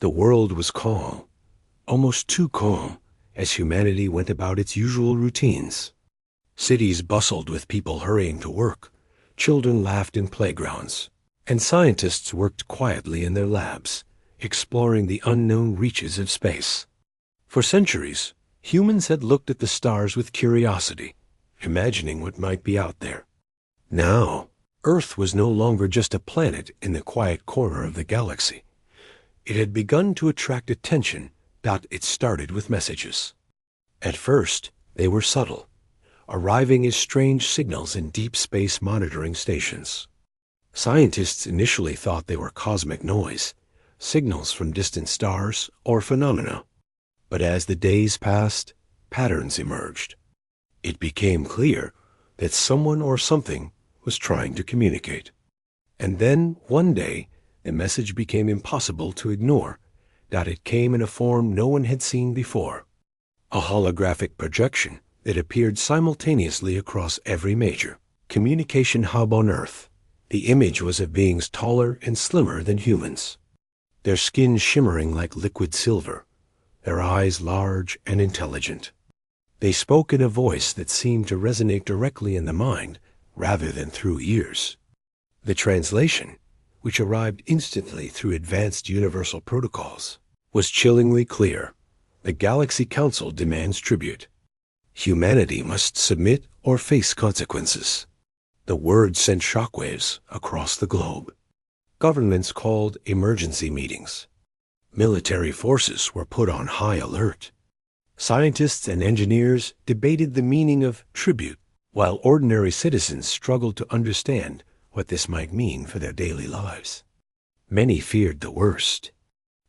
The world was calm, almost too calm, as humanity went about its usual routines. Cities bustled with people hurrying to work, children laughed in playgrounds, and scientists worked quietly in their labs, exploring the unknown reaches of space. For centuries, humans had looked at the stars with curiosity, imagining what might be out there. Now, Earth was no longer just a planet in the quiet corner of the galaxy. It had begun to attract attention. It started with messages. At first, they were subtle, arriving as strange signals in deep space monitoring stations. Scientists initially thought they were cosmic noise, signals from distant stars or phenomena. But as the days passed, patterns emerged. It became clear that someone or something was trying to communicate. And then, one day, the message became impossible to ignore. It came in a form no one had seen before. A holographic projection that appeared simultaneously across every major communication hub on Earth. The image was of beings taller and slimmer than humans, their skin shimmering like liquid silver, their eyes large and intelligent. They spoke in a voice that seemed to resonate directly in the mind rather than through ears. The translation, which arrived instantly through advanced universal protocols, was chillingly clear. The Galaxy Council demands tribute. Humanity must submit or face consequences. The word sent shockwaves across the globe. Governments called emergency meetings. Military forces were put on high alert. Scientists and engineers debated the meaning of tribute, while ordinary citizens struggled to understand what this might mean for their daily lives. Many feared the worst.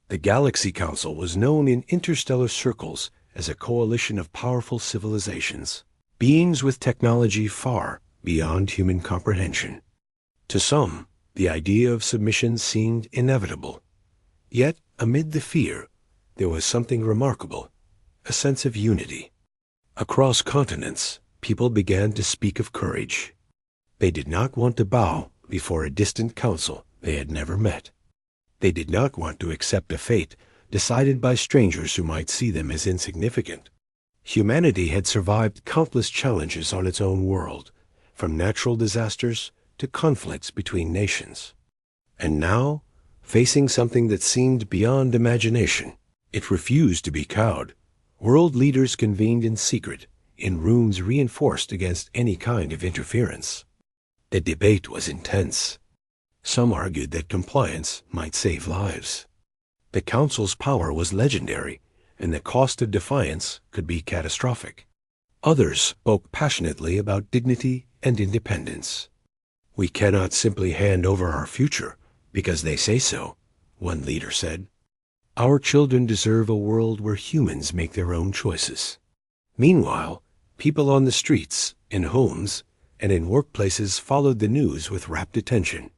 The Galaxy Council was known in interstellar circles as a coalition of powerful civilizations, beings with technology far beyond human comprehension. To some, the idea of submission seemed inevitable. Yet, amid the fear, there was something remarkable, a sense of unity. Across continents, people began to speak of courage. They did not want to bow before a distant council they had never met. They did not want to accept a fate decided by strangers who might see them as insignificant. Humanity had survived countless challenges on its own world, from natural disasters to conflicts between nations. And now, facing something that seemed beyond imagination, it refused to be cowed. World leaders convened in secret, in rooms reinforced against any kind of interference. The debate was intense. Some argued that compliance might save lives. The Council's power was legendary, and the cost of defiance could be catastrophic. Others spoke passionately about dignity and independence. "We cannot simply hand over our future because they say so," one leader said. "Our children deserve a world where humans make their own choices." Meanwhile, people on the streets, in homes, and in workplaces followed the news with rapt attention.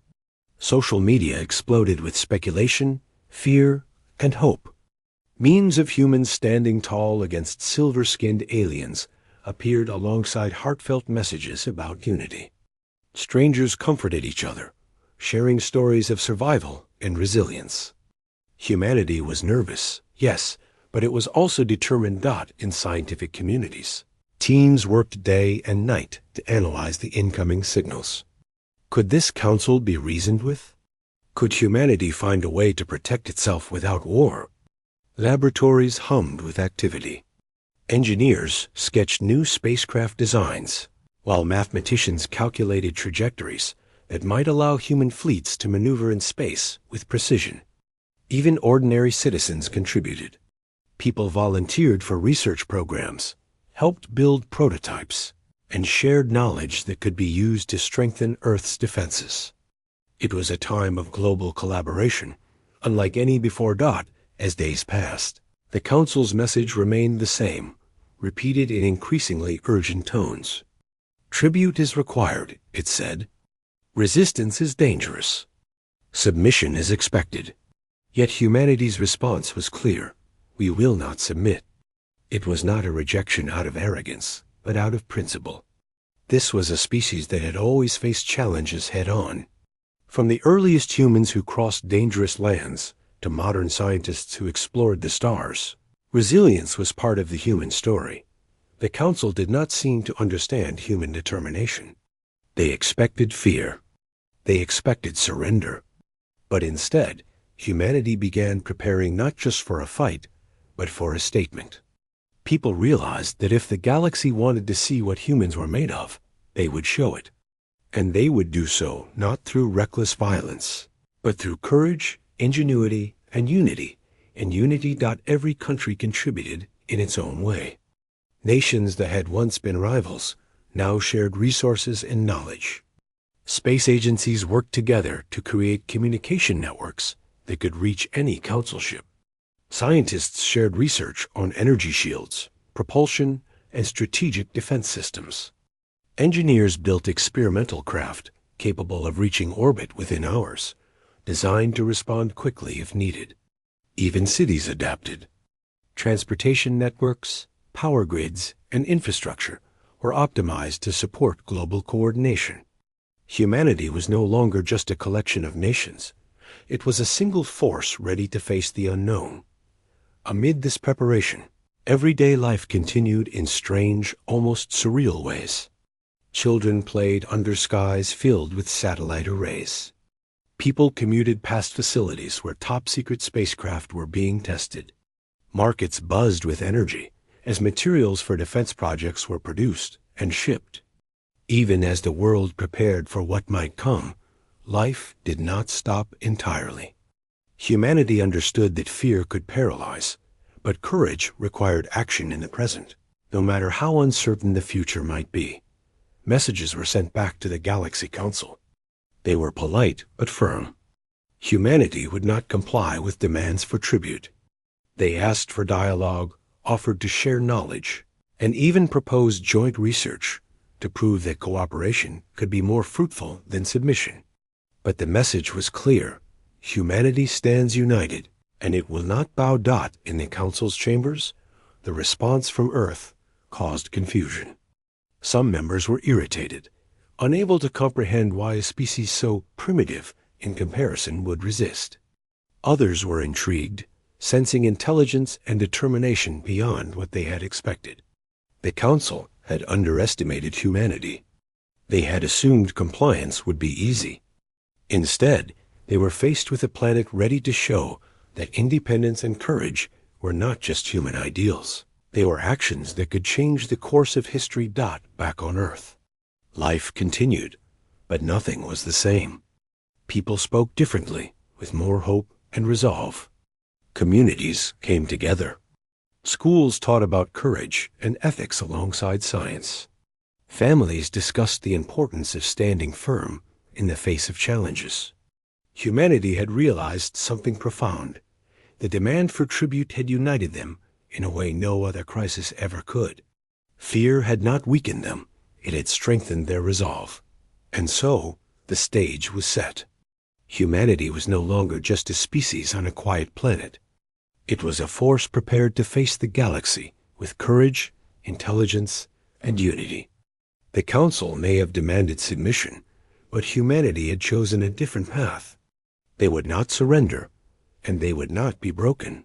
Social media exploded with speculation, fear, and hope. Memes of humans standing tall against silver-skinned aliens appeared alongside heartfelt messages about unity. Strangers comforted each other, sharing stories of survival and resilience. Humanity was nervous, yes, but it was also determined. In scientific communities, teams worked day and night to analyze the incoming signals. Could this council be reasoned with? Could humanity find a way to protect itself without war? Laboratories hummed with activity. Engineers sketched new spacecraft designs, while mathematicians calculated trajectories that might allow human fleets to maneuver in space with precision. Even ordinary citizens contributed. People volunteered for research programs, helped build prototypes, and shared knowledge that could be used to strengthen Earth's defenses. It was a time of global collaboration, unlike any before. As days passed, the Council's message remained the same, repeated in increasingly urgent tones. "Tribute is required," it said. "Resistance is dangerous. Submission is expected." Yet humanity's response was clear. We will not submit. It was not a rejection out of arrogance, but out of principle. This was a species that had always faced challenges head-on. From the earliest humans who crossed dangerous lands to modern scientists who explored the stars. Resilience was part of the human story. The Council did not seem to understand human determination. They expected fear. They expected surrender. But instead, humanity began preparing not just for a fight, but for a statement. People realized that if the galaxy wanted to see what humans were made of, they would show it. And they would do so not through reckless violence, but through courage, ingenuity, and unity. And unity. Every country contributed in its own way. Nations that had once been rivals now shared resources and knowledge. Space agencies worked together to create communication networks that could reach any council ship. Scientists shared research on energy shields, propulsion, and strategic defense systems. Engineers built experimental craft capable of reaching orbit within hours, designed to respond quickly if needed. Even cities adapted. Transportation networks, power grids, and infrastructure were optimized to support global coordination. Humanity was no longer just a collection of nations. It was a single force ready to face the unknown. Amid this preparation, everyday life continued in strange, almost surreal ways. Children played under skies filled with satellite arrays. People commuted past facilities where top-secret spacecraft were being tested. Markets buzzed with energy as materials for defense projects were produced and shipped. Even as the world prepared for what might come, life did not stop entirely. Humanity understood that fear could paralyze, but courage required action in the present, no matter how uncertain the future might be. Messages were sent back to the Galaxy Council. They were polite but firm. Humanity would not comply with demands for tribute. They asked for dialogue, offered to share knowledge, and even proposed joint research to prove that cooperation could be more fruitful than submission. But the message was clear. Humanity stands united, and it will not bow. In the Council's chambers, the response from Earth caused confusion. Some members were irritated, unable to comprehend why a species so primitive in comparison would resist. Others were intrigued, sensing intelligence and determination beyond what they had expected. The Council had underestimated humanity. They had assumed compliance would be easy. Instead, they were faced with a planet ready to show that independence and courage were not just human ideals. They were actions that could change the course of history. Back on Earth, life continued, but nothing was the same. People spoke differently, with more hope and resolve. Communities came together. Schools taught about courage and ethics alongside science. Families discussed the importance of standing firm in the face of challenges. Humanity had realized something profound. The demand for tribute had united them in a way no other crisis ever could. Fear had not weakened them, it had strengthened their resolve. And so, the stage was set. Humanity was no longer just a species on a quiet planet. It was a force prepared to face the galaxy with courage, intelligence, and unity. The Council may have demanded submission, but humanity had chosen a different path. They would not surrender, and they would not be broken.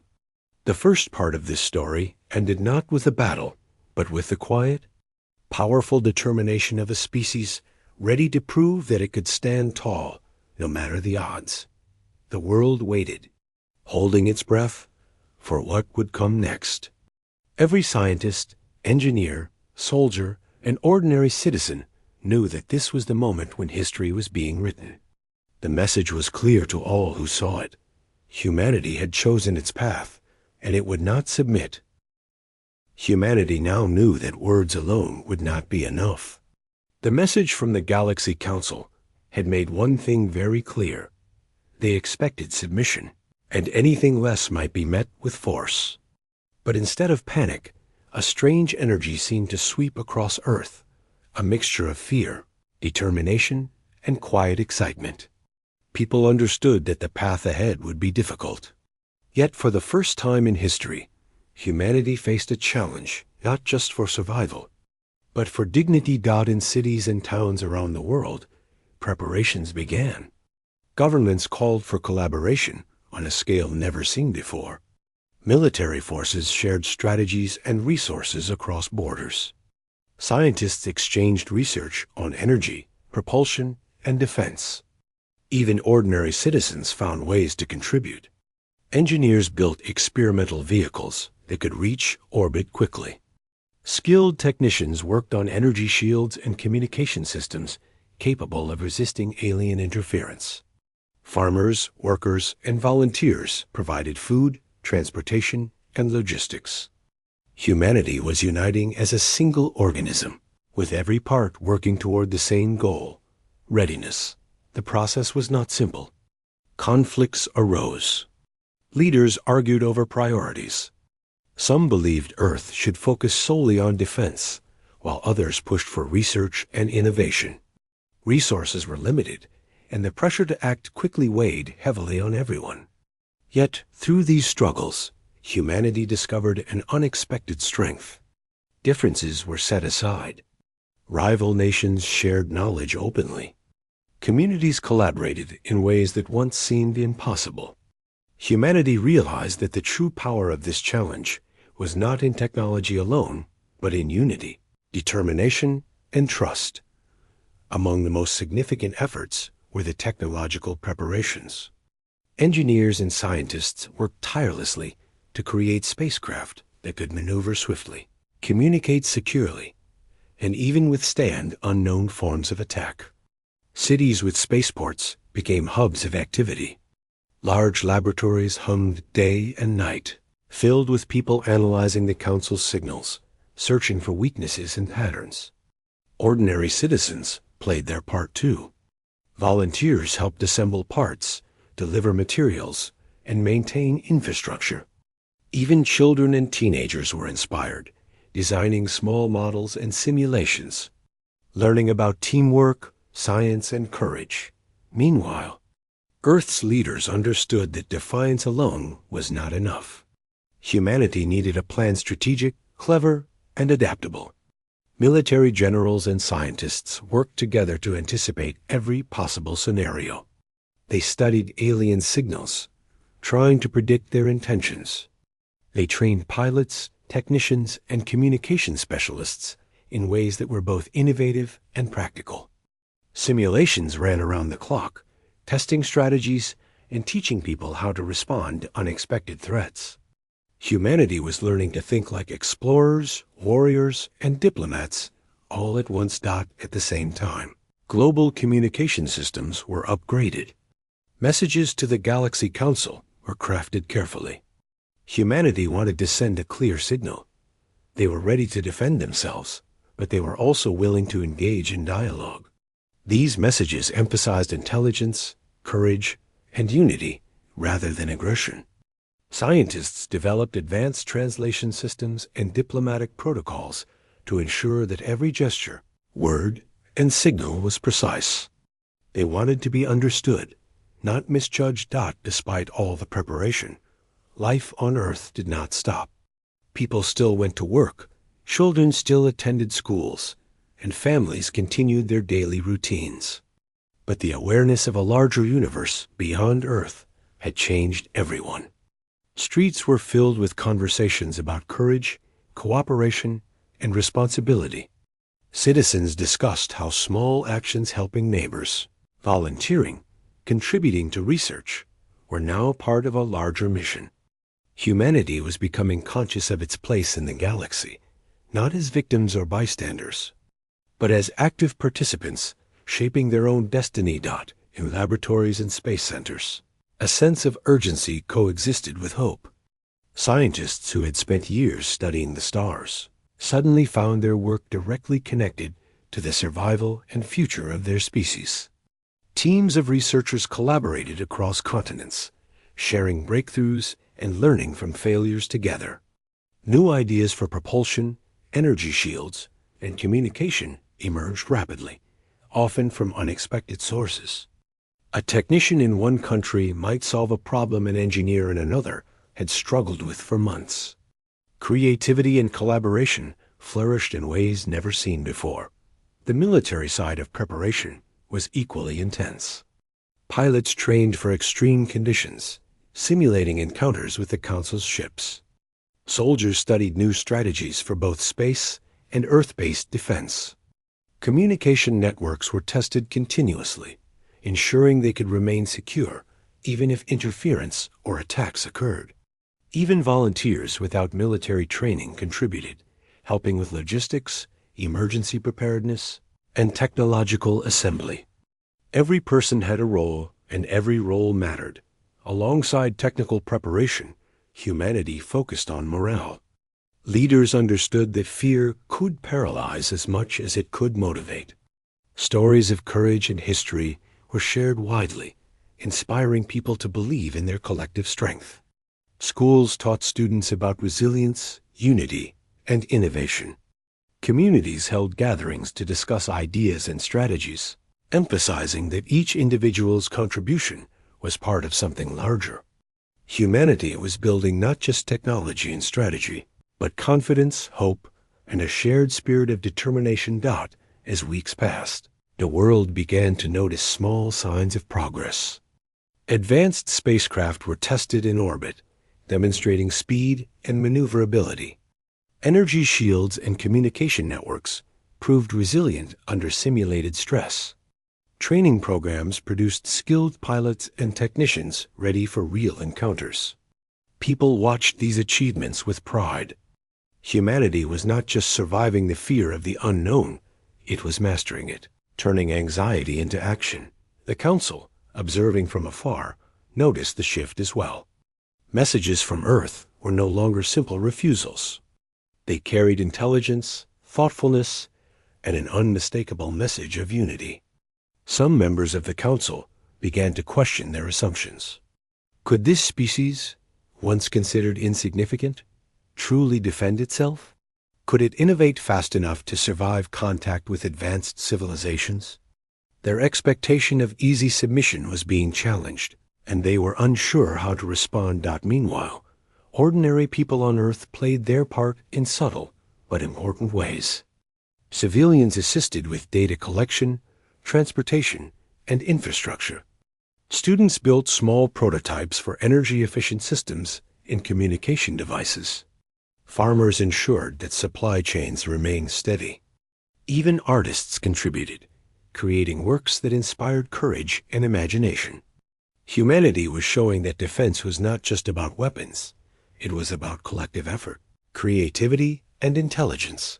The first part of this story ended not with a battle, but with the quiet, powerful determination of a species ready to prove that it could stand tall, no matter the odds. The world waited, holding its breath for what would come next. Every scientist, engineer, soldier, and ordinary citizen knew that this was the moment when history was being written. The message was clear to all who saw it. Humanity had chosen its path, and it would not submit. Humanity now knew that words alone would not be enough. The message from the Galaxy Council had made one thing very clear. They expected submission, and anything less might be met with force. But instead of panic, a strange energy seemed to sweep across Earth, a mixture of fear, determination, and quiet excitement. People understood that the path ahead would be difficult. Yet for the first time in history, humanity faced a challenge not just for survival, but for dignity. In cities and towns around the world, preparations began. Governments called for collaboration on a scale never seen before. Military forces shared strategies and resources across borders. Scientists exchanged research on energy, propulsion, and defense. Even ordinary citizens found ways to contribute. Engineers built experimental vehicles that could reach orbit quickly. Skilled technicians worked on energy shields and communication systems capable of resisting alien interference. Farmers, workers, and volunteers provided food, transportation, and logistics. Humanity was uniting as a single organism, with every part working toward the same goal: readiness. The process was not simple. Conflicts arose. Leaders argued over priorities. Some believed Earth should focus solely on defense, while others pushed for research and innovation. Resources were limited, and the pressure to act quickly weighed heavily on everyone. Yet, through these struggles, humanity discovered an unexpected strength. Differences were set aside. Rival nations shared knowledge openly. Communities collaborated in ways that once seemed impossible. Humanity realized that the true power of this challenge was not in technology alone, but in unity, determination, and trust. Among the most significant efforts were the technological preparations. Engineers and scientists worked tirelessly to create spacecraft that could maneuver swiftly, communicate securely, and even withstand unknown forms of attack. Cities with spaceports became hubs of activity. Large laboratories hummed day and night, filled with people analyzing the Council's signals, searching for weaknesses and patterns. Ordinary citizens played their part too. Volunteers helped assemble parts, deliver materials, and maintain infrastructure. Even children and teenagers were inspired, designing small models and simulations, learning about teamwork, science, and courage. Meanwhile, Earth's leaders understood that defiance alone was not enough. Humanity needed a plan strategic, clever, and adaptable. Military generals and scientists worked together to anticipate every possible scenario. They studied alien signals, trying to predict their intentions. They trained pilots, technicians, and communication specialists in ways that were both innovative and practical. Simulations ran around the clock, testing strategies and teaching people how to respond to unexpected threats. Humanity was learning to think like explorers, warriors, and diplomats, all at once. At the same time, global communication systems were upgraded. Messages to the Galaxy Council were crafted carefully. Humanity wanted to send a clear signal. They were ready to defend themselves, but they were also willing to engage in dialogue. These messages emphasized intelligence, courage, and unity rather than aggression. Scientists developed advanced translation systems and diplomatic protocols to ensure that every gesture, word, and signal was precise. They wanted to be understood, not misjudged. Despite all the preparation, life on Earth did not stop. People still went to work, children still attended schools, and families continued their daily routines. But the awareness of a larger universe beyond Earth had changed everyone. Streets were filled with conversations about courage, cooperation, and responsibility. Citizens discussed how small actions helping neighbors, volunteering, contributing to research, were now part of a larger mission. Humanity was becoming conscious of its place in the galaxy, not as victims or bystanders, but as active participants shaping their own destiny. In laboratories and space centers, a sense of urgency coexisted with hope. Scientists who had spent years studying the stars suddenly found their work directly connected to the survival and future of their species. Teams of researchers collaborated across continents, sharing breakthroughs and learning from failures together. New ideas for propulsion, energy shields, and communication emerged rapidly, often from unexpected sources. A technician in one country might solve a problem an engineer in another had struggled with for months. Creativity and collaboration flourished in ways never seen before. The military side of preparation was equally intense. Pilots trained for extreme conditions, simulating encounters with the Council's ships. Soldiers studied new strategies for both space and Earth-based defense. Communication networks were tested continuously, ensuring they could remain secure even if interference or attacks occurred. Even volunteers without military training contributed, helping with logistics, emergency preparedness, and technological assembly. Every person had a role, and every role mattered. Alongside technical preparation, humanity focused on morale. Leaders understood that fear could paralyze as much as it could motivate. Stories of courage and history were shared widely, inspiring people to believe in their collective strength. Schools taught students about resilience, unity, and innovation. Communities held gatherings to discuss ideas and strategies, emphasizing that each individual's contribution was part of something larger. Humanity was building not just technology and strategy, but confidence, hope, and a shared spirit of determination. As weeks passed, the world began to notice small signs of progress. Advanced spacecraft were tested in orbit, demonstrating speed and maneuverability. Energy shields and communication networks proved resilient under simulated stress. Training programs produced skilled pilots and technicians ready for real encounters. People watched these achievements with pride. Humanity was not just surviving the fear of the unknown, it was mastering it, turning anxiety into action. The Council, observing from afar, noticed the shift as well. Messages from Earth were no longer simple refusals. They carried intelligence, thoughtfulness, and an unmistakable message of unity. Some members of the Council began to question their assumptions. Could this species, once considered insignificant, truly defend itself? Could it innovate fast enough to survive contact with advanced civilizations? Their expectation of easy submission was being challenged, and they were unsure how to respond. Meanwhile, ordinary people on Earth played their part in subtle but important ways. Civilians assisted with data collection, transportation, and infrastructure. Students built small prototypes for energy-efficient systems and communication devices. Farmers ensured that supply chains remained steady. Even artists contributed, creating works that inspired courage and imagination. Humanity was showing that defense was not just about weapons. It was about collective effort, creativity, and intelligence.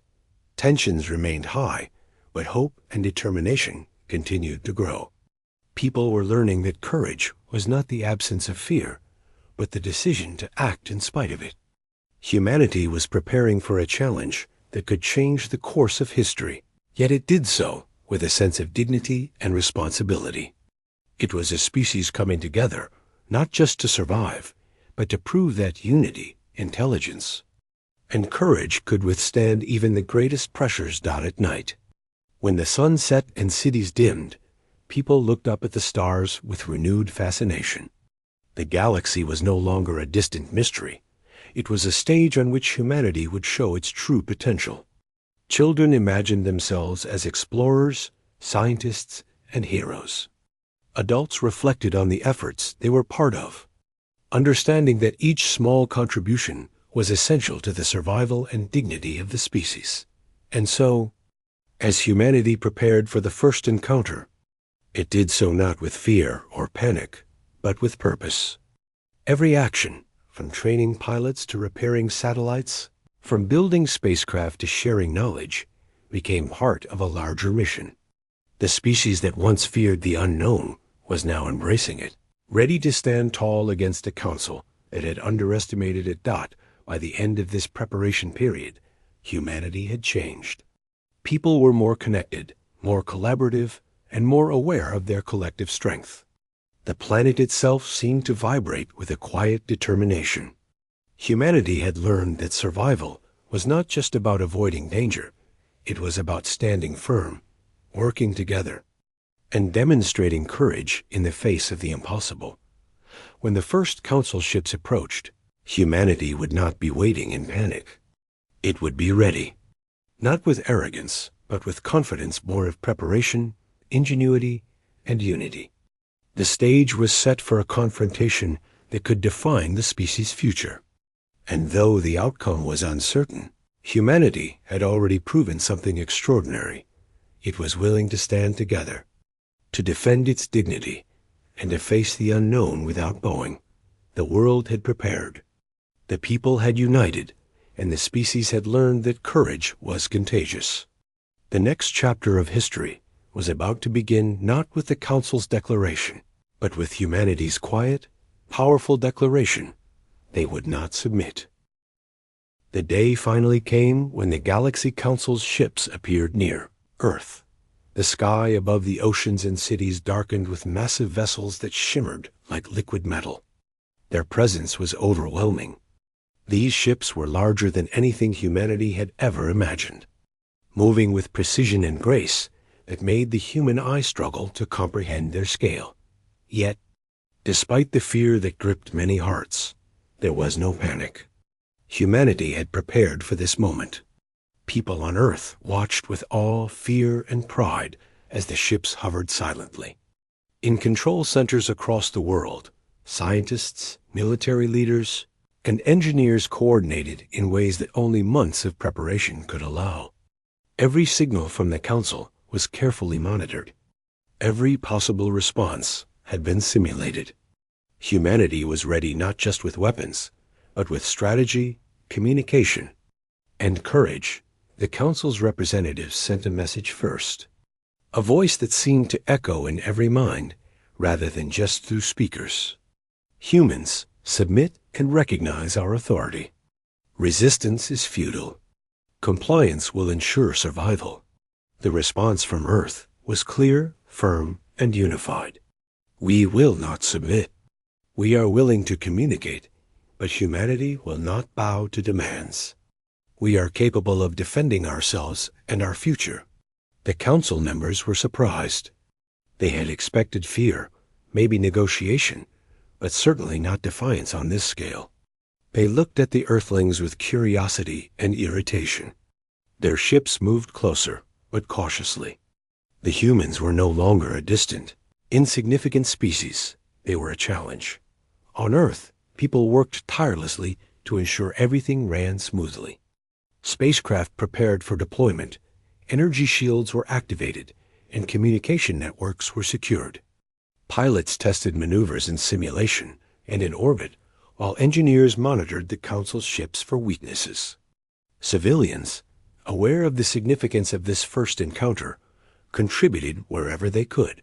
Tensions remained high, but hope and determination continued to grow. People were learning that courage was not the absence of fear, but the decision to act in spite of it. Humanity was preparing for a challenge that could change the course of history, yet it did so with a sense of dignity and responsibility. It was a species coming together, not just to survive, but to prove that unity, intelligence, and courage could withstand even the greatest pressures. At night, when the sun set and cities dimmed, people looked up at the stars with renewed fascination. The galaxy was no longer a distant mystery. It was a stage on which humanity would show its true potential. Children imagined themselves as explorers, scientists, and heroes. Adults reflected on the efforts they were part of, understanding that each small contribution was essential to the survival and dignity of the species. And so, as humanity prepared for the first encounter, it did so not with fear or panic, but with purpose. Every action, from training pilots to repairing satellites, from building spacecraft to sharing knowledge, became part of a larger mission. The species that once feared the unknown was now embracing it, ready to stand tall against a council that had underestimated it. By the end of this preparation period, humanity had changed. People were more connected, more collaborative, and more aware of their collective strength. The planet itself seemed to vibrate with a quiet determination. Humanity had learned that survival was not just about avoiding danger. It was about standing firm, working together, and demonstrating courage in the face of the impossible. When the first council ships approached, humanity would not be waiting in panic. It would be ready, not with arrogance, but with confidence born of preparation, ingenuity, and unity. The stage was set for a confrontation that could define the species' future. And though the outcome was uncertain, humanity had already proven something extraordinary. It was willing to stand together, to defend its dignity, and to face the unknown without bowing. The world had prepared. The people had united, and the species had learned that courage was contagious. The next chapter of history was about to begin not with the Council's declaration, but with humanity's quiet, powerful declaration they would not submit. The day finally came when the Galaxy Council's ships appeared near Earth. The sky above the oceans and cities darkened with massive vessels that shimmered like liquid metal. Their presence was overwhelming. These ships were larger than anything humanity had ever imagined, moving with precision and grace that made the human eye struggle to comprehend their scale. Yet, despite the fear that gripped many hearts, there was no panic. Humanity had prepared for this moment. People on Earth watched with awe, fear, and pride as the ships hovered silently. In control centers across the world, scientists, military leaders, and engineers coordinated in ways that only months of preparation could allow. Every signal from the Council was carefully monitored. Every possible response had been simulated. Humanity was ready not just with weapons, but with strategy, communication, and courage. The Council's representatives sent a message first, a voice that seemed to echo in every mind rather than just through speakers. Humans, submit and recognize our authority. Resistance is futile. Compliance will ensure survival. The response from Earth was clear, firm, and unified. We will not submit. We are willing to communicate, but humanity will not bow to demands. We are capable of defending ourselves and our future. The Council members were surprised. They had expected fear, maybe negotiation, but certainly not defiance on this scale. They looked at the Earthlings with curiosity and irritation. Their ships moved closer, but cautiously. The humans were no longer a distant, insignificant species. They were a challenge. On Earth, people worked tirelessly to ensure everything ran smoothly. Spacecraft prepared for deployment, energy shields were activated, and communication networks were secured. Pilots tested maneuvers in simulation and in orbit, while engineers monitored the Council's ships for weaknesses. Civilians, aware of the significance of this first encounter, contributed wherever they could.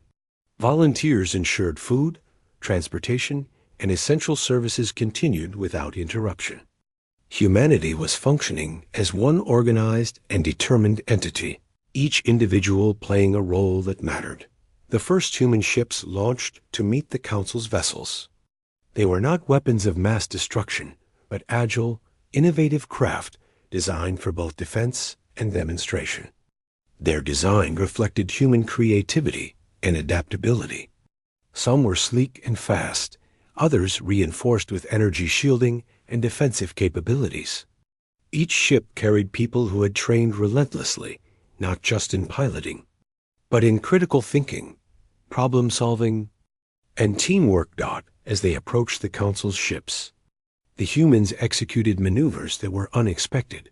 Volunteers ensured food, transportation, and essential services continued without interruption. Humanity was functioning as one organized and determined entity, each individual playing a role that mattered. The first human ships launched to meet the Council's vessels. They were not weapons of mass destruction, but agile, innovative craft designed for both defense and demonstration. Their design reflected human creativity and adaptability. Some were sleek and fast, others reinforced with energy shielding and defensive capabilities. Each ship carried people who had trained relentlessly, not just in piloting, but in critical thinking, problem-solving, and teamwork. As they approached the Council's ships, the humans executed maneuvers that were unexpected.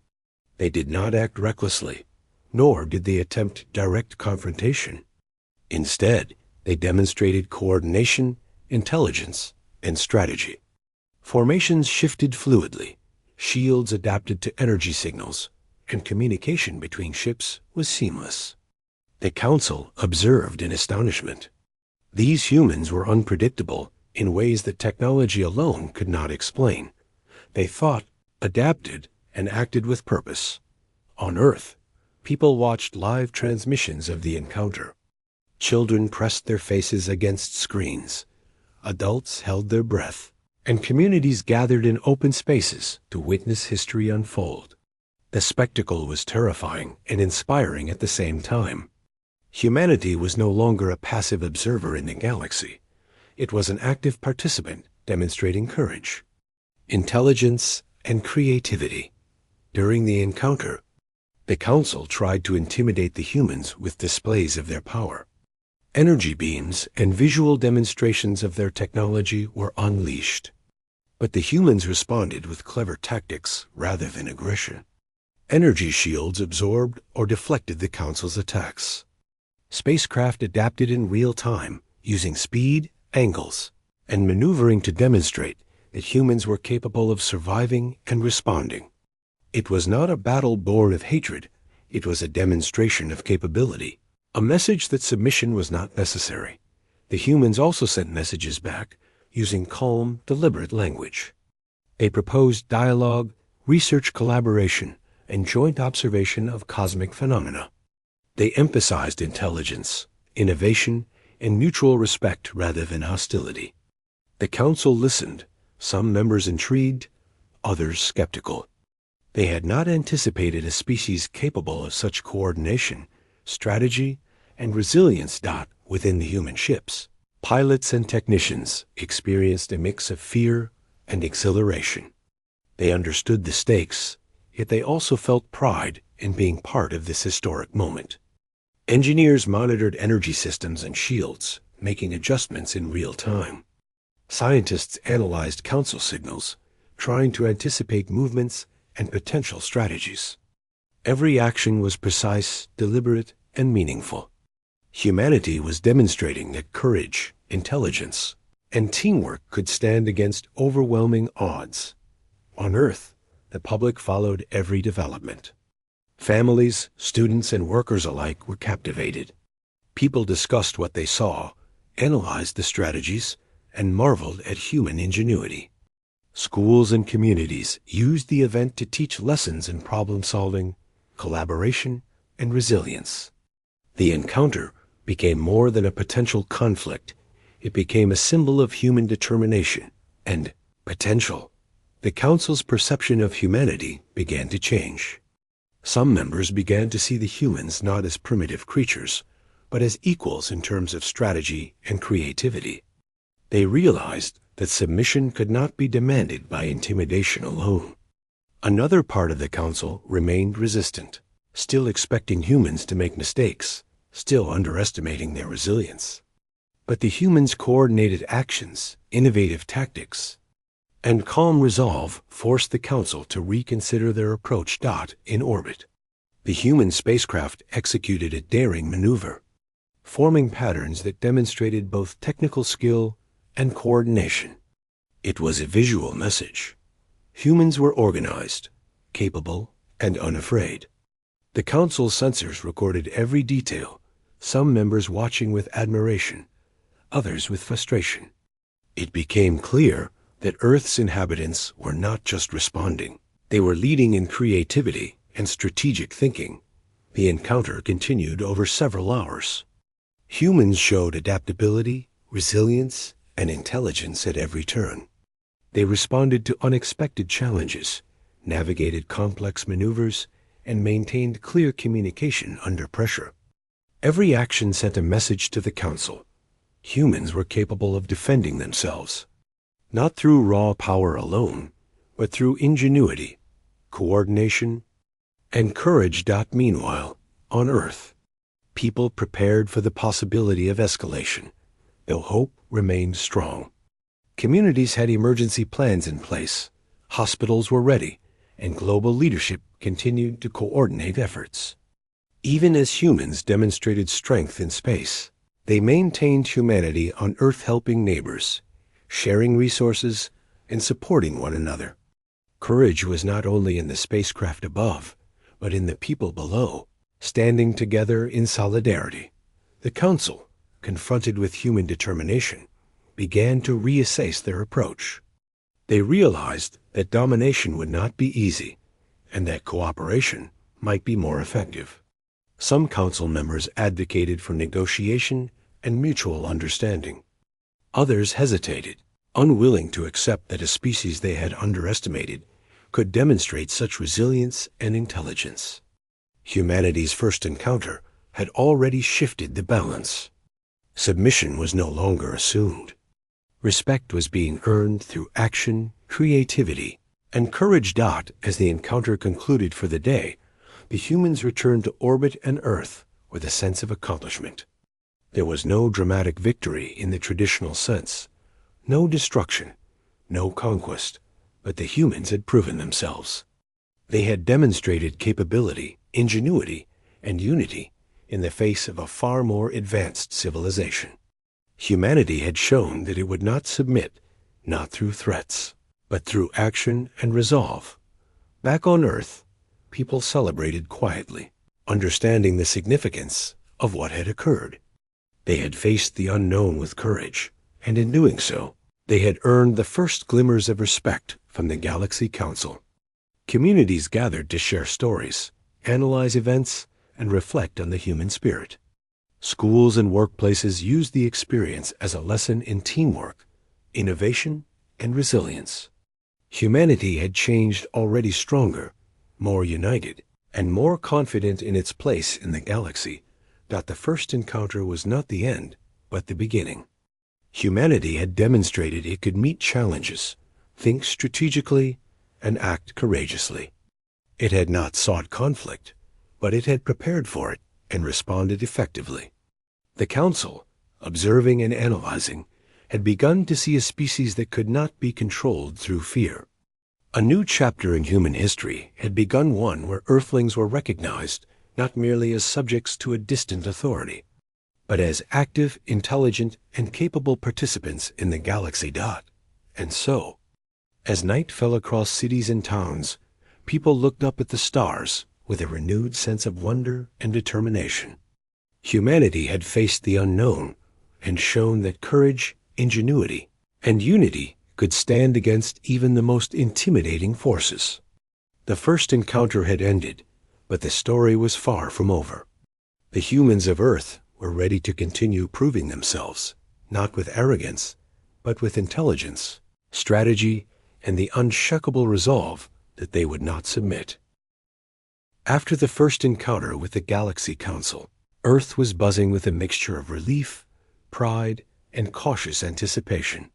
They did not act recklessly, nor did they attempt direct confrontation. Instead, they demonstrated coordination, intelligence, and strategy. Formations shifted fluidly, shields adapted to energy signals, and communication between ships was seamless. The Council observed in astonishment. These humans were unpredictable in ways that technology alone could not explain. They thought, adapted, and acted with purpose. On Earth, people watched live transmissions of the encounter. Children pressed their faces against screens. Adults held their breath, and communities gathered in open spaces to witness history unfold. The spectacle was terrifying and inspiring at the same time. Humanity was no longer a passive observer in the galaxy. It was an active participant demonstrating courage, intelligence, and creativity. During the encounter, the Council tried to intimidate the humans with displays of their power. Energy beams and visual demonstrations of their technology were unleashed. But the humans responded with clever tactics rather than aggression. Energy shields absorbed or deflected the Council's attacks. Spacecraft adapted in real time, using speed, angles, and maneuvering to demonstrate that humans were capable of surviving and responding. It was not a battle born of hatred, it was a demonstration of capability, a message that submission was not necessary. The humans also sent messages back, using calm, deliberate language. They proposed dialogue, research collaboration, and joint observation of cosmic phenomena. They emphasized intelligence, innovation, and mutual respect rather than hostility. The Council listened, some members intrigued, others skeptical. They had not anticipated a species capable of such coordination, strategy, and resilience. Within the human ships, pilots and technicians experienced a mix of fear and exhilaration. They understood the stakes, yet they also felt pride in being part of this historic moment. Engineers monitored energy systems and shields, making adjustments in real time. Scientists analyzed Council signals, trying to anticipate movements and potential strategies. Every action was precise, deliberate, and meaningful. Humanity was demonstrating that courage, intelligence, and teamwork could stand against overwhelming odds. On Earth, the public followed every development. Families, students, and workers alike were captivated. People discussed what they saw, analyzed the strategies, and marveled at human ingenuity. Schools and communities used the event to teach lessons in problem-solving, collaboration, and resilience. The encounter became more than a potential conflict. It became a symbol of human determination and potential. The Council's perception of humanity began to change. Some members began to see the humans not as primitive creatures, but as equals in terms of strategy and creativity. They realized that submission could not be demanded by intimidation alone. Another part of the Council remained resistant, still expecting humans to make mistakes, still underestimating their resilience. But the humans' coordinated actions, innovative tactics, and calm resolve forced the Council to reconsider their approach. In orbit, the human spacecraft executed a daring maneuver, forming patterns that demonstrated both technical skill and coordination. It was a visual message. Humans were organized, capable, and unafraid. The Council's sensors recorded every detail, some members watching with admiration, others with frustration. It became clear that Earth's inhabitants were not just responding. They were leading in creativity and strategic thinking. The encounter continued over several hours. Humans showed adaptability, resilience, and intelligence at every turn. They responded to unexpected challenges, navigated complex maneuvers, and maintained clear communication under pressure. Every action sent a message to the Council. Humans were capable of defending themselves, not through raw power alone, but through ingenuity, coordination, and courage. Meanwhile, on Earth, people prepared for the possibility of escalation, though hope remained strong. Communities had emergency plans in place, hospitals were ready, and global leadership continued to coordinate efforts. Even as humans demonstrated strength in space, they maintained humanity on Earth, helping neighbors, sharing resources, and supporting one another. Courage was not only in the spacecraft above, but in the people below, standing together in solidarity. The Council, confronted with human determination, began to reassess their approach. They realized that domination would not be easy, and that cooperation might be more effective. Some Council members advocated for negotiation and mutual understanding. Others hesitated, unwilling to accept that a species they had underestimated could demonstrate such resilience and intelligence. Humanity's first encounter had already shifted the balance. Submission was no longer assumed. Respect was being earned through action, creativity, and courage. As the encounter concluded for the day, the humans returned to orbit and Earth with a sense of accomplishment. There was no dramatic victory in the traditional sense, no destruction, no conquest, but the humans had proven themselves. They had demonstrated capability, ingenuity, and unity in the face of a far more advanced civilization. Humanity had shown that it would not submit, not through threats, but through action and resolve. Back on Earth, people celebrated quietly, understanding the significance of what had occurred. They had faced the unknown with courage, and in doing so, they had earned the first glimmers of respect from the Galaxy Council. Communities gathered to share stories, analyze events, and reflect on the human spirit. Schools and workplaces used the experience as a lesson in teamwork, innovation, and resilience. Humanity had changed already stronger, more united, and more confident in its place in the galaxy, that the first encounter was not the end, but the beginning. Humanity had demonstrated it could meet challenges, think strategically, and act courageously. It had not sought conflict, but it had prepared for it and responded effectively. The Council, observing and analyzing, had begun to see a species that could not be controlled through fear. A new chapter in human history had begun, one where Earthlings were recognized not merely as subjects to a distant authority, but as active, intelligent, and capable participants in the galaxy. And so, as night fell across cities and towns, people looked up at the stars with a renewed sense of wonder and determination. Humanity had faced the unknown and shown that courage, ingenuity, and unity could stand against even the most intimidating forces. The first encounter had ended, but the story was far from over. The humans of Earth were ready to continue proving themselves, not with arrogance, but with intelligence, strategy, and the unshakable resolve that they would not submit. After the first encounter with the Galaxy Council, Earth was buzzing with a mixture of relief, pride, and cautious anticipation.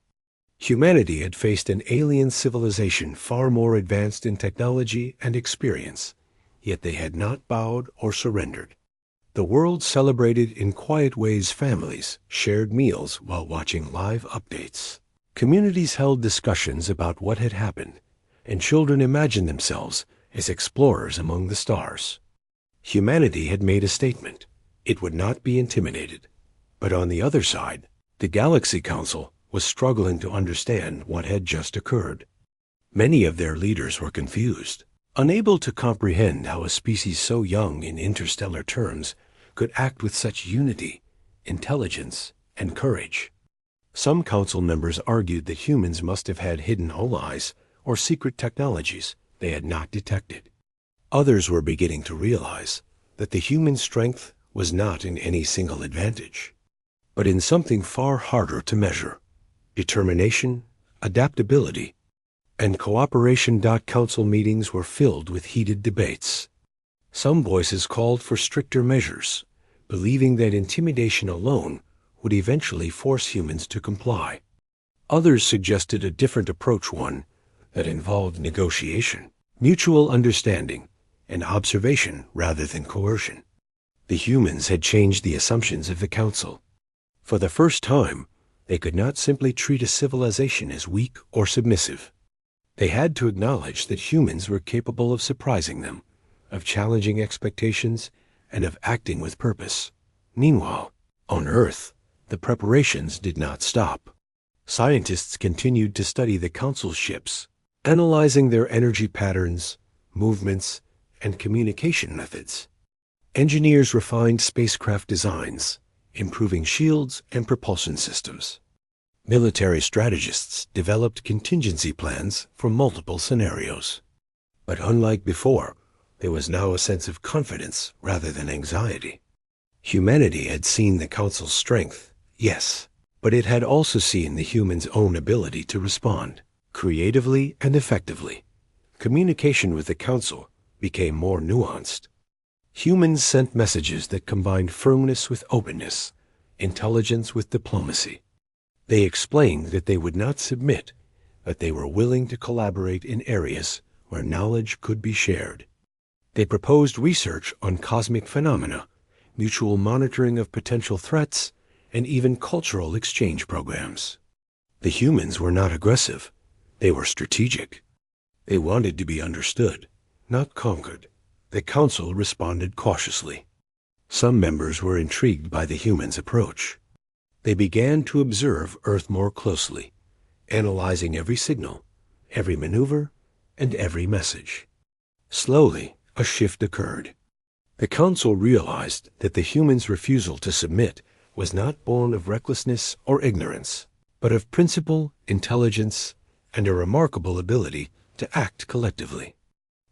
Humanity had faced an alien civilization far more advanced in technology and experience, yet they had not bowed or surrendered. The world celebrated in quiet ways. Families shared meals while watching live updates. Communities held discussions about what had happened, and children imagined themselves as explorers among the stars. Humanity had made a statement. It would not be intimidated. But on the other side, the Galaxy Council was struggling to understand what had just occurred. Many of their leaders were confused, unable to comprehend how a species so young in interstellar terms could act with such unity, intelligence, and courage. Some council members argued that humans must have had hidden allies or secret technologies they had not detected. Others were beginning to realize that the human strength was not in any single advantage, but in something far harder to measure: determination, adaptability, and cooperation. Council meetings were filled with heated debates. Some voices called for stricter measures, believing that intimidation alone would eventually force humans to comply. Others suggested a different approach, one that involved negotiation, mutual understanding, and observation rather than coercion. The humans had changed the assumptions of the Council. For the first time, they could not simply treat a civilization as weak or submissive. They had to acknowledge that humans were capable of surprising them, of challenging expectations, and of acting with purpose. Meanwhile, on Earth, the preparations did not stop. Scientists continued to study the Council ships, analyzing their energy patterns, movements, and communication methods. Engineers refined spacecraft designs, improving shields and propulsion systems. Military strategists developed contingency plans for multiple scenarios. But unlike before, there was now a sense of confidence rather than anxiety. Humanity had seen the Council's strength, yes, but it had also seen the humans' own ability to respond creatively and effectively. Communication with the Council became more nuanced. Humans sent messages that combined firmness with openness, intelligence with diplomacy. They explained that they would not submit, but they were willing to collaborate in areas where knowledge could be shared. They proposed research on cosmic phenomena, mutual monitoring of potential threats, and even cultural exchange programs. The humans were not aggressive, They were strategic. They wanted to be understood, not conquered. The council responded cautiously. Some members were intrigued by the humans' approach. They began to observe Earth more closely, analyzing every signal, every maneuver, and every message. Slowly, a shift occurred. The council realized that the humans' refusal to submit was not born of recklessness or ignorance, but of principle, intelligence, and a remarkable ability to act collectively.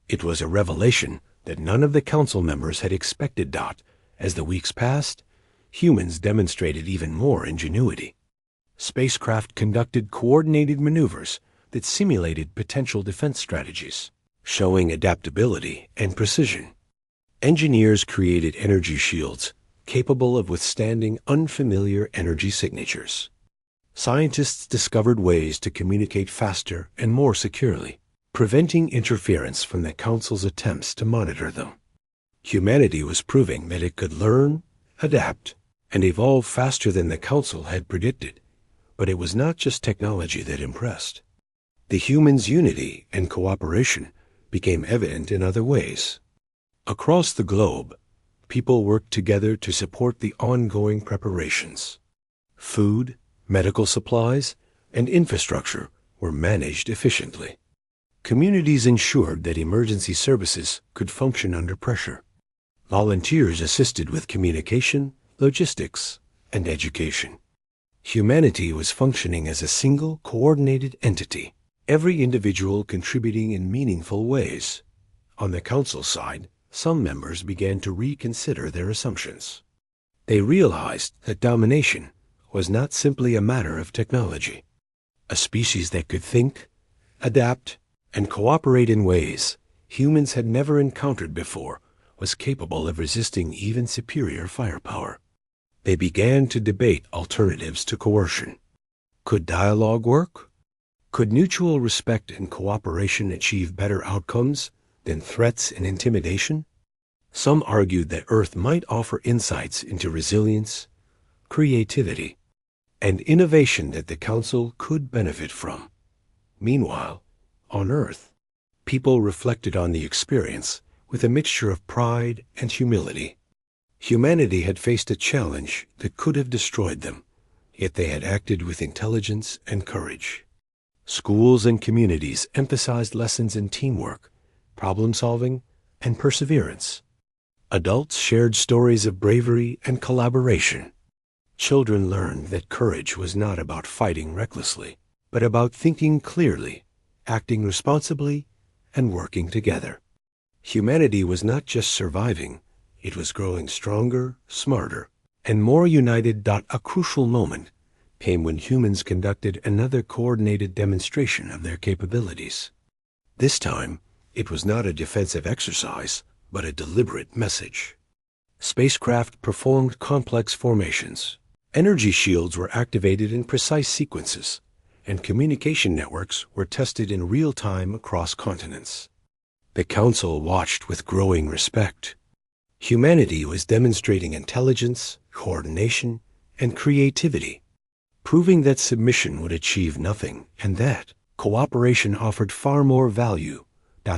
It was a revelation that none of the council members had expected. As the weeks passed, humans demonstrated even more ingenuity. Spacecraft conducted coordinated maneuvers that simulated potential defense strategies, showing adaptability and precision. Engineers created energy shields capable of withstanding unfamiliar energy signatures. Scientists discovered ways to communicate faster and more securely, preventing interference from the Council's attempts to monitor them. Humanity was proving that it could learn, adapt, and evolve faster than the Council had predicted. But it was not just technology that impressed. The humans' unity and cooperation became evident in other ways. Across the globe, people worked together to support the ongoing preparations. Food, medical supplies, and infrastructure were managed efficiently. Communities ensured that emergency services could function under pressure. Volunteers assisted with communication, logistics, and education. Humanity was functioning as a single, coordinated entity, every individual contributing in meaningful ways. On the Council side, some members began to reconsider their assumptions. They realized that domination was not simply a matter of technology. A species that could think, adapt, and cooperate in ways humans had never encountered before was capable of resisting even superior firepower. They began to debate alternatives to coercion. Could dialogue work? Could mutual respect and cooperation achieve better outcomes than threats and intimidation? Some argued that Earth might offer insights into resilience, creativity, and innovation that the Council could benefit from. Meanwhile, on Earth, people reflected on the experience with a mixture of pride and humility. Humanity had faced a challenge that could have destroyed them, yet they had acted with intelligence and courage. Schools and communities emphasized lessons in teamwork, problem-solving, and perseverance. Adults shared stories of bravery and collaboration. Children learned that courage was not about fighting recklessly, but about thinking clearly, acting responsibly, and working together. Humanity was not just surviving, it was growing stronger, smarter, and more united. A crucial moment came when humans conducted another coordinated demonstration of their capabilities. This time, it was not a defensive exercise, but a deliberate message. Spacecraft performed complex formations. Energy shields were activated in precise sequences, and communication networks were tested in real time across continents. The Council watched with growing respect. Humanity was demonstrating intelligence, coordination, and creativity, proving that submission would achieve nothing and that cooperation offered far more value.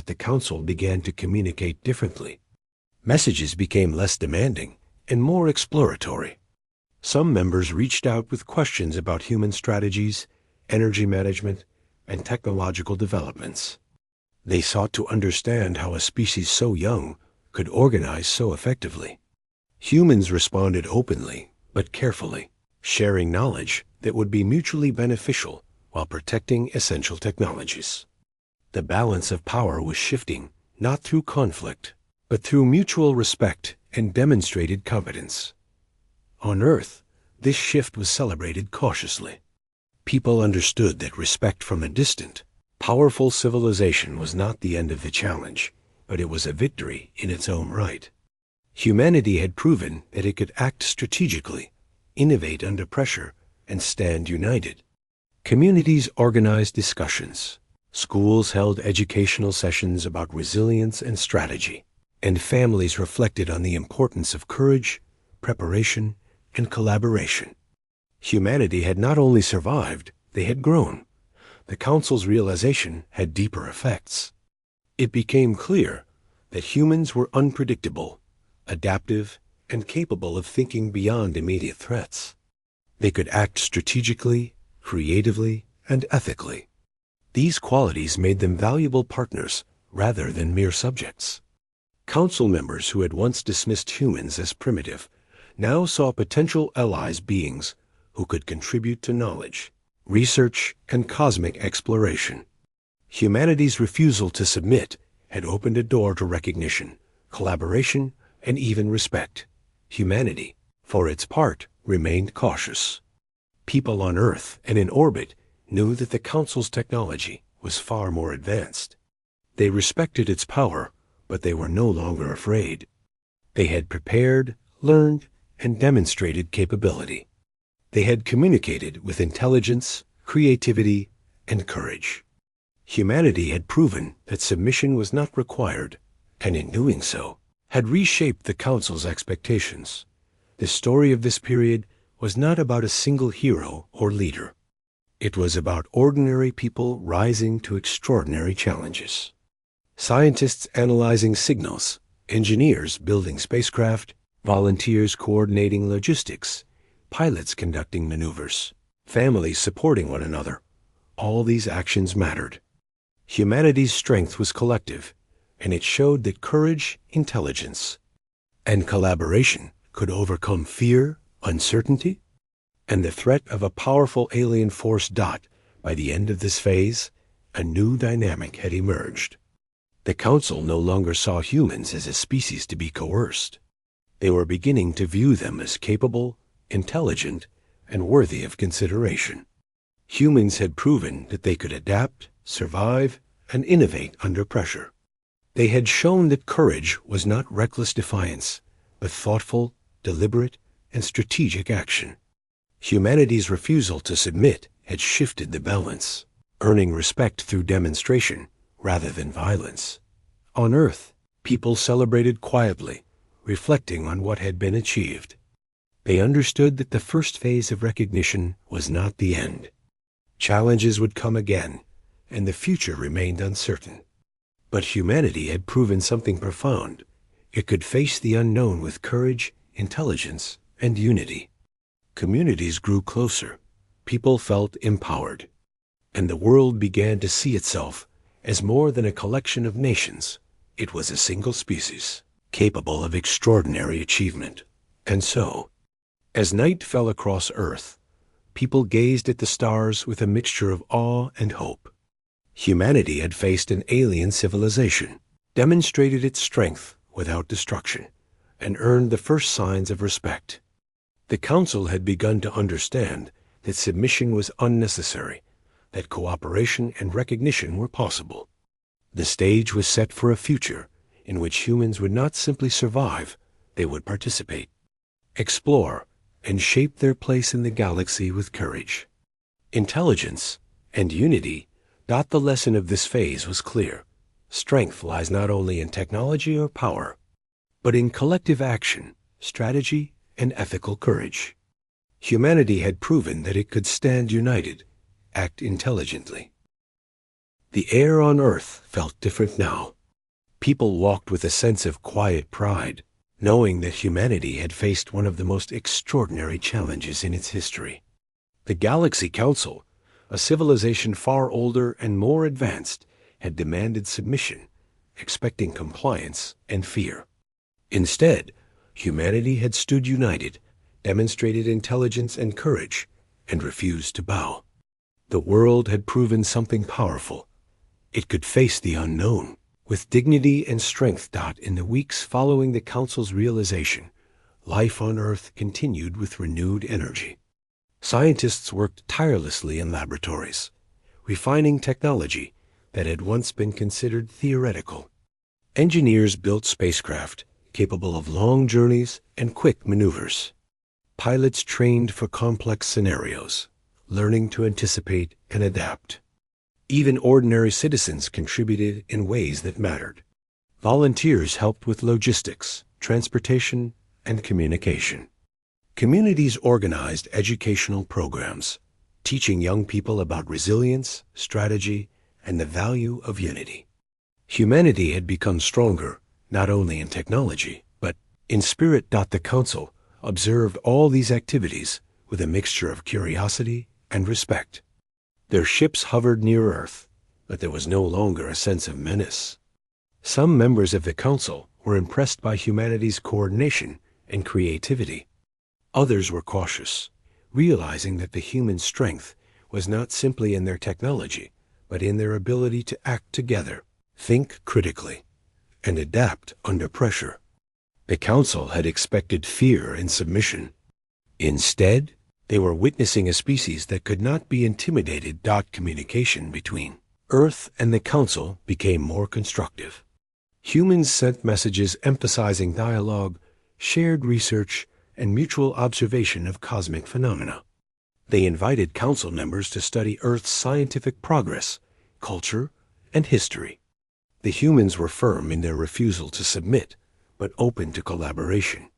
The Council began to communicate differently. Messages became less demanding and more exploratory. Some members reached out with questions about human strategies, energy management, and technological developments. They sought to understand how a species so young could organize so effectively. Humans responded openly but carefully, sharing knowledge that would be mutually beneficial while protecting essential technologies. The balance of power was shifting, not through conflict, but through mutual respect and demonstrated competence. On Earth, this shift was celebrated cautiously. People understood that respect from a distant, powerful civilization was not the end of the challenge, but it was a victory in its own right. Humanity had proven that it could act strategically, innovate under pressure, and stand united. Communities organized discussions. Schools held educational sessions about resilience and strategy, and families reflected on the importance of courage, preparation, and collaboration. Humanity had not only survived, they had grown. the Council's realization had deeper effects. It became clear that humans were unpredictable, adaptive, and capable of thinking beyond immediate threats. They could act strategically, creatively, and ethically. These qualities made them valuable partners rather than mere subjects. Council members who had once dismissed humans as primitive now saw potential allies, beings who could contribute to knowledge, research, and cosmic exploration. Humanity's refusal to submit had opened a door to recognition, collaboration, and even respect. Humanity, for its part, remained cautious. People on Earth and in orbit knew that the Council's technology was far more advanced. They respected its power, but they were no longer afraid. They had prepared, learned, and demonstrated capability. They had communicated with intelligence, creativity, and courage. Humanity had proven that submission was not required, and in doing so, had reshaped the Council's expectations. The story of this period was not about a single hero or leader. It was about ordinary people rising to extraordinary challenges. Scientists analyzing signals, engineers building spacecraft, volunteers coordinating logistics, pilots conducting maneuvers, families supporting one another. All these actions mattered. Humanity's strength was collective, and it showed that courage, intelligence, and collaboration could overcome fear, uncertainty, and the threat of a powerful alien force. By the end of this phase, a new dynamic had emerged. The Council no longer saw humans as a species to be coerced. They were beginning to view them as capable, intelligent, and worthy of consideration. Humans had proven that they could adapt, survive, and innovate under pressure. They had shown that courage was not reckless defiance, but thoughtful, deliberate, and strategic action. Humanity's refusal to submit had shifted the balance, earning respect through demonstration rather than violence. On Earth, people celebrated quietly, reflecting on what had been achieved. They understood that the first phase of recognition was not the end. Challenges would come again, and the future remained uncertain. But humanity had proven something profound. It could face the unknown with courage, intelligence, and unity. Communities grew closer. People felt empowered. And the world began to see itself as more than a collection of nations. It was a single species, capable of extraordinary achievement. And so, as night fell across Earth, people gazed at the stars with a mixture of awe and hope. Humanity had faced an alien civilization, demonstrated its strength without destruction, and earned the first signs of respect. The Council had begun to understand that submission was unnecessary, that cooperation and recognition were possible. The stage was set for a future in which humans would not simply survive, they would participate, explore, and shape their place in the galaxy with courage. Intelligence and unity. The lesson of this phase was clear. Strength lies not only in technology or power, but in collective action, strategy, and ethical courage. Humanity had proven that it could stand united, act intelligently. The air on Earth felt different now. People walked with a sense of quiet pride, knowing that humanity had faced one of the most extraordinary challenges in its history. The Galaxy Council, a civilization far older and more advanced, had demanded submission, expecting compliance and fear. Instead, humanity had stood united, demonstrated intelligence and courage, and refused to bow. The world had proven something powerful. It could face the unknown with dignity and strength. In the weeks following the Council's realization, life on Earth continued with renewed energy. Scientists worked tirelessly in laboratories, refining technology that had once been considered theoretical. Engineers built spacecraft capable of long journeys and quick maneuvers. Pilots trained for complex scenarios, learning to anticipate and adapt. Even ordinary citizens contributed in ways that mattered. Volunteers helped with logistics, transportation, and communication. Communities organized educational programs, teaching young people about resilience, strategy, and the value of unity. Humanity had become stronger, not only in technology, but in spirit. The Council observed all these activities with a mixture of curiosity and respect. Their ships hovered near Earth, but there was no longer a sense of menace. Some members of the Council were impressed by humanity's coordination and creativity. Others were cautious, realizing that the human strength was not simply in their technology, but in their ability to act together, think critically, and adapt under pressure. The Council had expected fear and submission. Instead, they were witnessing a species that could not be intimidated. Communication between Earth and the Council became more constructive. Humans sent messages emphasizing dialogue, shared research, and mutual observation of cosmic phenomena. They invited Council members to study Earth's scientific progress, culture, and history. The humans were firm in their refusal to submit, but open to collaboration.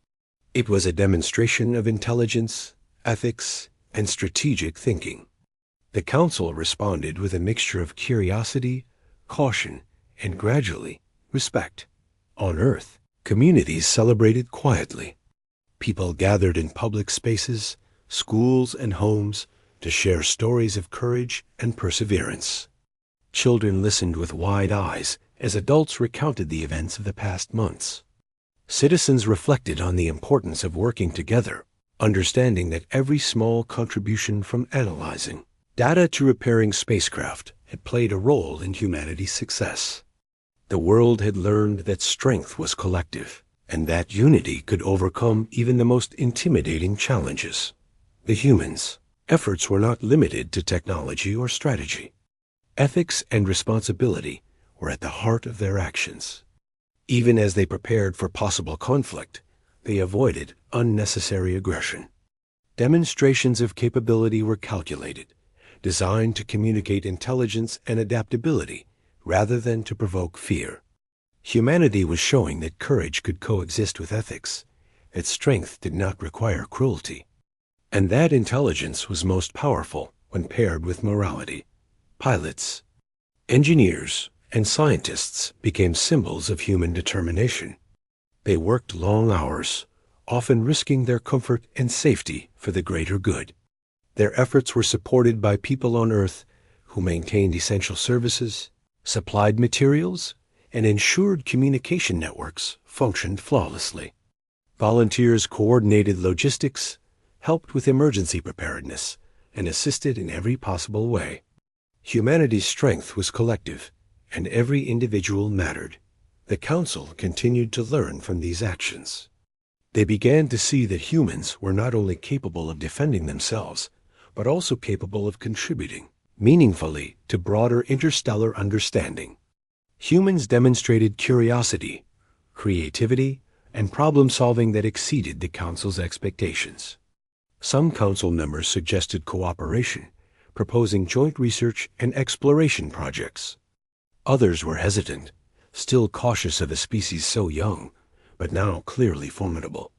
It was a demonstration of intelligence, ethics, and strategic thinking. The Council responded with a mixture of curiosity, caution, and gradually, respect. On Earth, communities celebrated quietly. People gathered in public spaces, schools, and homes to share stories of courage and perseverance. Children listened with wide eyes as adults recounted the events of the past months. Citizens reflected on the importance of working together, understanding that every small contribution from analyzing data to repairing spacecraft had played a role in humanity's success. The world had learned that strength was collective, and that unity could overcome even the most intimidating challenges. The humans' efforts were not limited to technology or strategy. Ethics and responsibility were at the heart of their actions. Even as they prepared for possible conflict, they avoided unnecessary aggression. Demonstrations of capability were calculated, designed to communicate intelligence and adaptability rather than to provoke fear. Humanity was showing that courage could coexist with ethics, that strength did not require cruelty, and that intelligence was most powerful when paired with morality. Pilots, engineers, and scientists became symbols of human determination. They worked long hours, often risking their comfort and safety for the greater good. Their efforts were supported by people on Earth who maintained essential services, supplied materials, and ensured communication networks functioned flawlessly. Volunteers coordinated logistics, helped with emergency preparedness, and assisted in every possible way. Humanity's strength was collective, and every individual mattered. The Council continued to learn from these actions. They began to see that humans were not only capable of defending themselves, but also capable of contributing meaningfully to broader interstellar understanding. Humans demonstrated curiosity, creativity, and problem-solving that exceeded the Council's expectations. Some Council members suggested cooperation, proposing joint research and exploration projects. Others were hesitant, still cautious of a species so young, but now clearly formidable.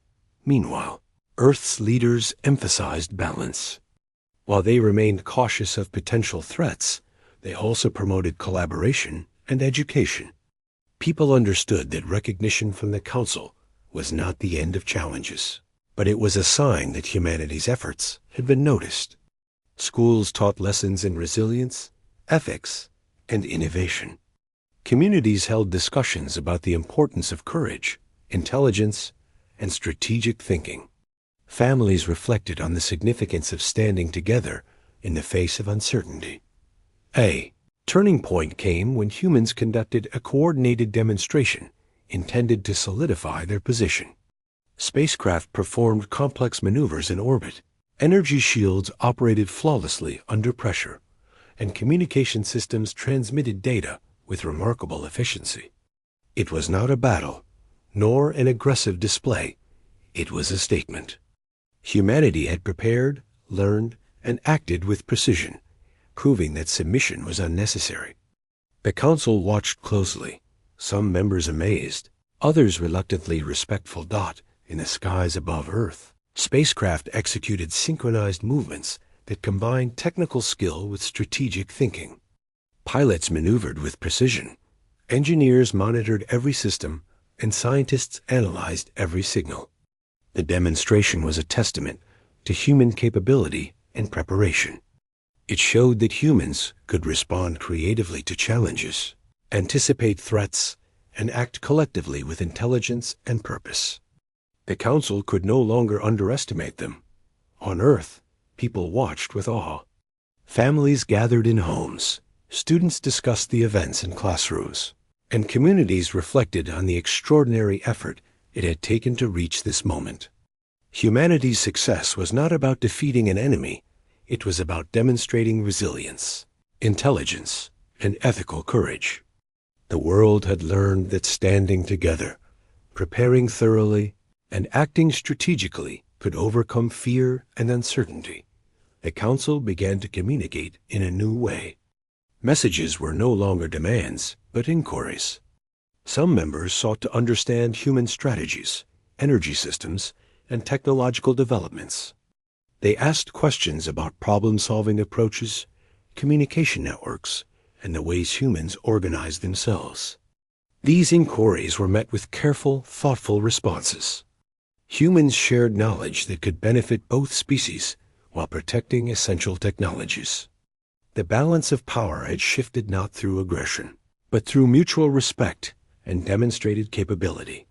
Meanwhile, Earth's leaders emphasized balance. While they remained cautious of potential threats, they also promoted collaboration and education. People understood that recognition from the Council was not the end of challenges, but it was a sign that humanity's efforts had been noticed. Schools taught lessons in resilience, ethics, and innovation. Communities held discussions about the importance of courage, intelligence, and strategic thinking. Families reflected on the significance of standing together in the face of uncertainty. A turning point came when humans conducted a coordinated demonstration intended to solidify their position. Spacecraft performed complex maneuvers in orbit. Energy shields operated flawlessly under pressure, and communication systems transmitted data with remarkable efficiency. It was not a battle, nor an aggressive display. It was a statement. Humanity had prepared, learned, and acted with precision, proving that submission was unnecessary. The Council watched closely, some members amazed, others reluctantly respectful. In the skies above Earth, spacecraft executed synchronized movements that combined technical skill with strategic thinking. Pilots maneuvered with precision, engineers monitored every system, and scientists analyzed every signal. The demonstration was a testament to human capability and preparation. It showed that humans could respond creatively to challenges, anticipate threats, and act collectively with intelligence and purpose. The Council could no longer underestimate them. On Earth, people watched with awe. Families gathered in homes, students discussed the events in classrooms, and communities reflected on the extraordinary effort it had taken to reach this moment. Humanity's success was not about defeating an enemy, it was about demonstrating resilience, intelligence, and ethical courage. The world had learned that standing together, preparing thoroughly, and acting strategically could overcome fear and uncertainty. The Council began to communicate in a new way. Messages were no longer demands, but inquiries. Some members sought to understand human strategies, energy systems, and technological developments. They asked questions about problem-solving approaches, communication networks, and the ways humans organize themselves. These inquiries were met with careful, thoughtful responses. Humans shared knowledge that could benefit both species while protecting essential technologies. The balance of power had shifted not through aggression, but through mutual respect and demonstrated capability.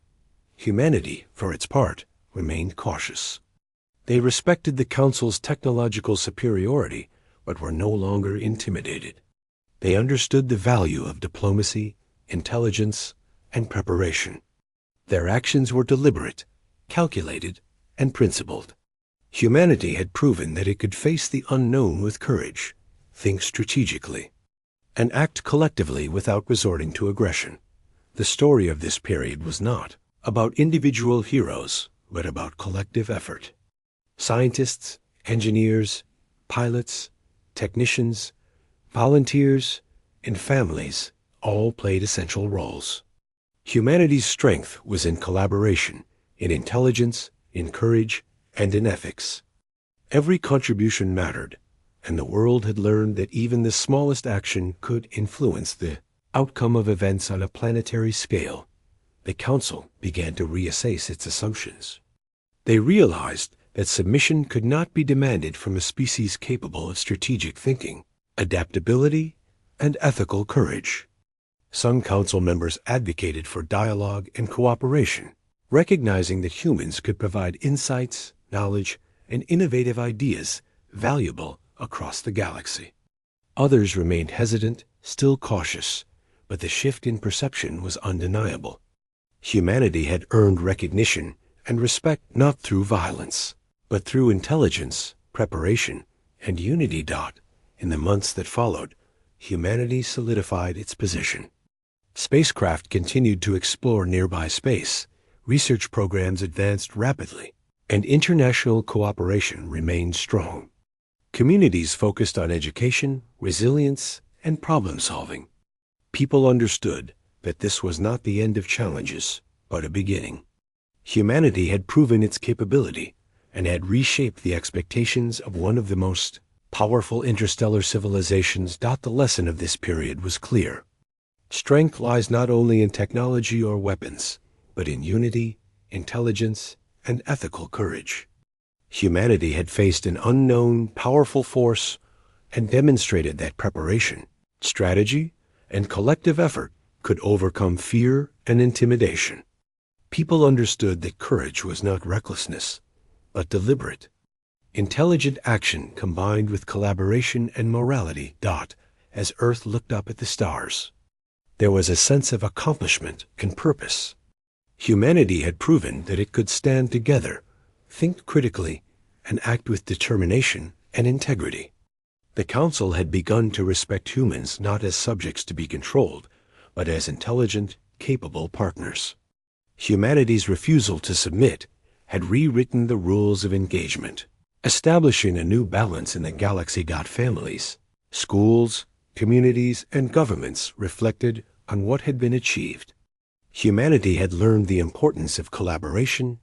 Humanity, for its part, remained cautious. They respected the Council's technological superiority, but were no longer intimidated. They understood the value of diplomacy, intelligence, and preparation. Their actions were deliberate, calculated, and principled. Humanity had proven that it could face the unknown with courage, think strategically, and act collectively without resorting to aggression. The story of this period was not about individual heroes, but about collective effort. Scientists, engineers, pilots, technicians, volunteers, and families all played essential roles. Humanity's strength was in collaboration, in intelligence, in courage, and in ethics. Every contribution mattered, and the world had learned that even the smallest action could influence the outcome of events on a planetary scale. The Council began to reassess its assumptions. They realized that submission could not be demanded from a species capable of strategic thinking, adaptability, and ethical courage. Some Council members advocated for dialogue and cooperation, recognizing that humans could provide insights, knowledge, and innovative ideas valuable across the galaxy. Others remained hesitant, still cautious, but the shift in perception was undeniable. Humanity had earned recognition and respect not through violence, but through intelligence, preparation, and unity. In the months that followed, humanity solidified its position. Spacecraft continued to explore nearby space, research programs advanced rapidly, and international cooperation remained strong. Communities focused on education, resilience, and problem-solving. People understood that this was not the end of challenges, but a beginning. Humanity had proven its capability and had reshaped the expectations of one of the most powerful interstellar civilizations. The lesson of this period was clear. Strength lies not only in technology or weapons, but in unity, intelligence, and ethical courage. Humanity had faced an unknown, powerful force and demonstrated that preparation, strategy, and collective effort could overcome fear and intimidation. People understood that courage was not recklessness, but deliberate, intelligent action combined with collaboration and morality. As Earth looked up at the stars, there was a sense of accomplishment and purpose. Humanity had proven that it could stand together, think critically, and act with determination and integrity. The Council had begun to respect humans not as subjects to be controlled, but as intelligent, capable partners. Humanity's refusal to submit had rewritten the rules of engagement, establishing a new balance in the galaxy. Families, schools, communities, and governments reflected on what had been achieved. Humanity had learned the importance of collaboration,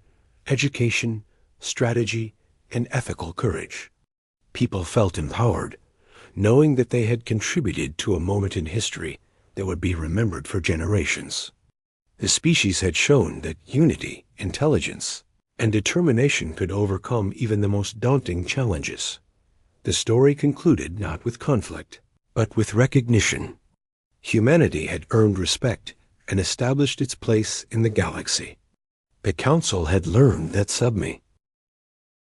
education, strategy, and ethical courage. People felt empowered, knowing that they had contributed to a moment in history that would be remembered for generations. The species had shown that unity, intelligence, and determination could overcome even the most daunting challenges. The story concluded not with conflict, but with recognition. Humanity had earned respect and established its place in the galaxy. The Council had learned that subme